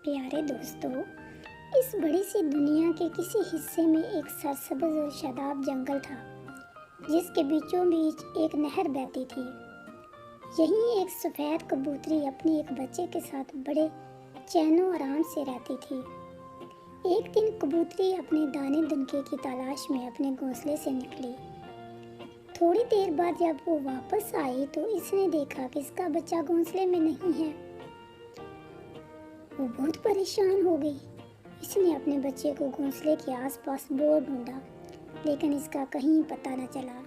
پیارے دوستو، اس بڑی سی دنیا کے کسی حصے میں ایک سرسبز اور شاداب جنگل تھا جس کے بیچوں بیچ ایک نہر بہتی تھی۔ یہیں ایک سفید کبوتری اپنی ایک بچے کے ساتھ بڑے چین و آرام سے رہتی تھی۔ ایک دن کبوتری اپنے دانے دنکے کی تلاش میں اپنے گھونسلے سے نکلی۔ تھوڑی دیر بعد جب وہ واپس آئی تو اس نے دیکھا کہ اس کا بچہ گھونسلے میں نہیں ہے۔ وہ بہت پریشان ہو گئی۔ اس نے اپنے بچے کو گھونسلے کے آس پاس بہت ڈھونڈا لیکن اس کا کہیں پتہ نہ چلا۔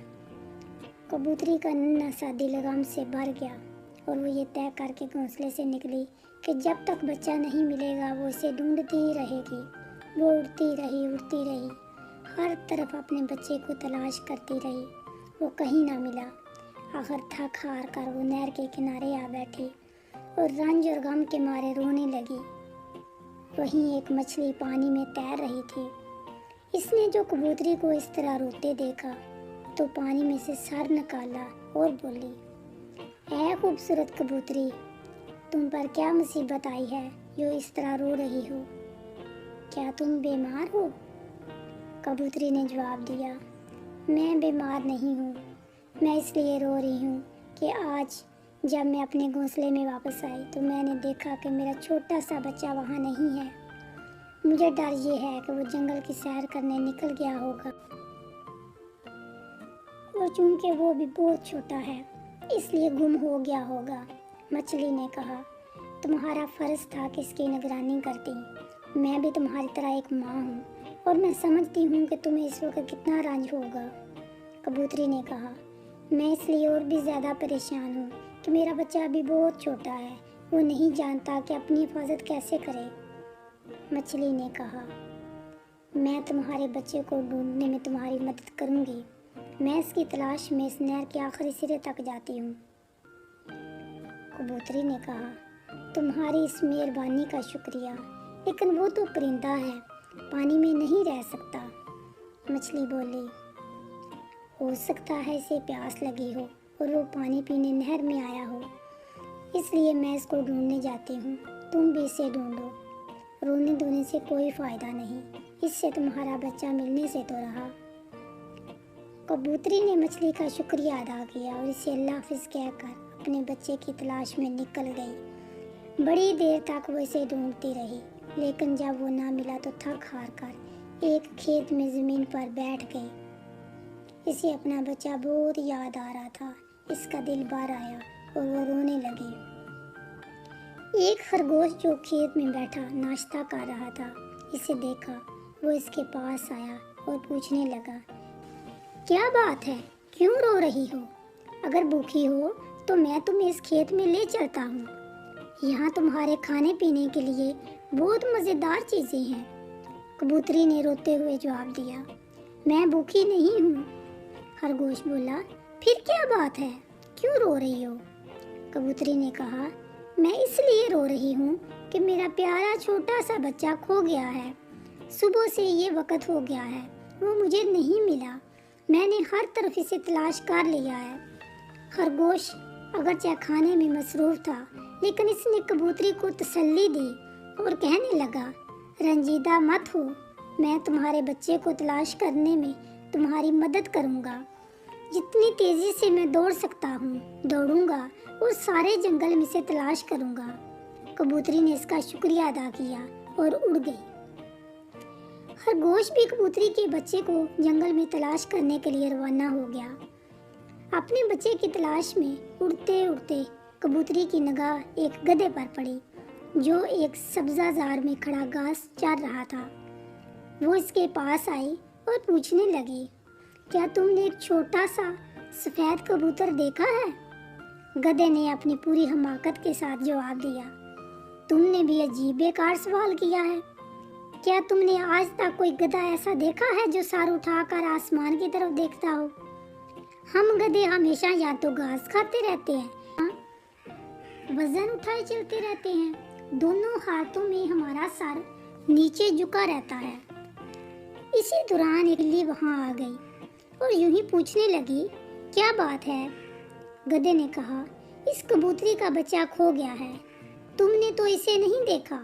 کبوتری کا ننھا سا دل غم سے بھر گیا اور وہ یہ طے کر کے گھونسلے سے نکلی کہ جب تک بچہ نہیں ملے گا وہ اسے ڈھونڈتی ہی رہے گی۔ وہ اڑتی رہی، ہر طرف اپنے بچے کو تلاش کرتی رہی۔ وہ کہیں نہ ملا۔ آخر تھک ہار کر وہ نہر کے کنارے آ بیٹھی اور رنج اور غم کے مارے رونے لگی۔ وہیں ایک مچھلی پانی میں تیر رہی تھی۔ اس نے جو کبوتری کو اس طرح روتے دیکھا تو پانی میں سے سر نکالا اور بولی، اے خوبصورت کبوتری، تم پر کیا مصیبت آئی ہے جو اس طرح رو رہی ہو؟ کیا تم بیمار ہو؟ کبوتری نے جواب دیا، میں بیمار نہیں ہوں، میں اس لیے رو رہی ہوں کہ آج جب میں اپنے گھونسلے میں واپس آئی تو میں نے دیکھا کہ میرا چھوٹا سا بچہ وہاں نہیں ہے۔ مجھے ڈر یہ ہے کہ وہ جنگل کی سیر کرنے نکل گیا ہوگا اور چونکہ وہ بھی بہت چھوٹا ہے اس لیے گم ہو گیا ہوگا۔ مچھلی نے کہا، تمہارا فرض تھا کہ اس کی نگرانی کرتی۔ میں بھی تمہاری طرح ایک ماں ہوں اور میں سمجھتی ہوں کہ تمہیں اس وقت کتنا رنج ہوگا۔ کبوتری نے کہا، میں اس لیے اور بھی زیادہ پریشان ہوں کہ میرا بچہ ابھی بہت چھوٹا ہے، وہ نہیں جانتا کہ اپنی حفاظت کیسے کرے۔ مچھلی نے کہا، میں تمہارے بچے کو ڈھونڈنے میں تمہاری مدد کروں گی۔ میں اس کی تلاش میں اس نہر کے آخری سرے تک جاتی ہوں۔ کبوتری نے کہا، تمہاری اس مہربانی کا شکریہ، لیکن وہ تو پرندہ ہے، پانی میں نہیں رہ سکتا۔ مچھلی بولی، ہو سکتا ہے اسے پیاس لگی ہو اور وہ پانی پینے نہر میں آیا ہو، اس لیے میں اس کو ڈھونڈنے جاتی ہوں۔ تم بھی اسے ڈھونڈو۔ رونے دھونے سے کوئی فائدہ نہیں، اس سے تمہارا بچہ ملنے سے تو رہا۔ کبوتری نے مچھلی کا شکریہ ادا کیا اور اسے اللہ حافظ کہہ کر اپنے بچے کی تلاش میں نکل گئی۔ بڑی دیر تک وہ اسے ڈھونڈتی رہی لیکن جب وہ نہ ملا تو تھک ہار کر ایک کھیت میں زمین پر بیٹھ گئی۔ اسے اپنا بچہ بہت یاد آ رہا تھا۔ اس کا دل بھر آیا اور وہ رونے لگی۔ ایک خرگوش جو کھیت میں بیٹھا ناشتہ کر رہا تھا اسے دیکھا۔ وہ اس کے پاس آیا اور پوچھنے لگا، کیا بات ہے، کیوں رو رہی ہو؟ اگر بھوکی ہو تو میں تمہیں اس کھیت میں لے چلتا ہوں، یہاں تمہارے کھانے پینے کے لیے بہت مزیدار چیزیں ہیں۔ کبوتری نے روتے ہوئے جواب دیا، میں بھوکی نہیں ہوں۔ خرگوش بولا، پھر کیا بات ہے، کیوں رو رہی ہو؟ کبوتری نے کہا، میں اس لیے رو رہی ہوں کہ میرا پیارا چھوٹا سا بچہ کھو گیا ہے۔ صبح سے یہ وقت ہو گیا ہے، وہ مجھے نہیں ملا۔ میں نے ہر طرف اسے تلاش کر لیا ہے۔ خرگوش اگرچہ کھانے میں مصروف تھا لیکن اس نے کبوتری کو تسلی دی اور کہنے لگا، رنجیدہ مت ہو، میں تمہارے بچے کو تلاش کرنے میں تمہاری مدد کروں گا۔ جتنی تیزی سے میں دوڑ سکتا ہوں دوڑوں گا اور سارے جنگل میں سے تلاش کروں گا۔ کبوتری نے اس کا شکریہ ادا کیا اور اڑ گئی۔ خرگوش بھی کبوتری کے بچے کو جنگل میں تلاش کرنے کے لیے روانہ ہو گیا۔ اپنے بچے کی تلاش میں اڑتے اڑتے کبوتری کی نگاہ ایک گدھے پر پڑی جو ایک سبزہ زار میں کھڑا گھاس چر رہا تھا۔ وہ اس کے پاس آئی اور پوچھنے لگی، کیا تم نے ایک چھوٹا سا سفید کبوتر دیکھا ہے؟ گدھے نے اپنی پوری حماقت کے ساتھ جواب دیا، تم نے بھی عجیب بیکار سوال کیا ہے۔ کیا تم نے آج تک کوئی گدھا ایسا دیکھا ہے جو سر اٹھا کر آسمان کی طرف دیکھتا ہو؟ ہم گدھے ہمیشہ یا تو گھاس کھاتے رہتے ہیں، وزن اٹھائے چلتے رہتے ہیں، دونوں ہاتھوں میں ہمارا سر نیچے جھکا رہتا ہے۔ اسی دوران ایک بلی وہاں آ گئی اور یوں ہی پوچھنے لگی، کیا بات ہے؟ گدھے نے کہا، اس کبوتری کا بچہ کھو گیا ہے، تم نے تو اسے نہیں دیکھا۔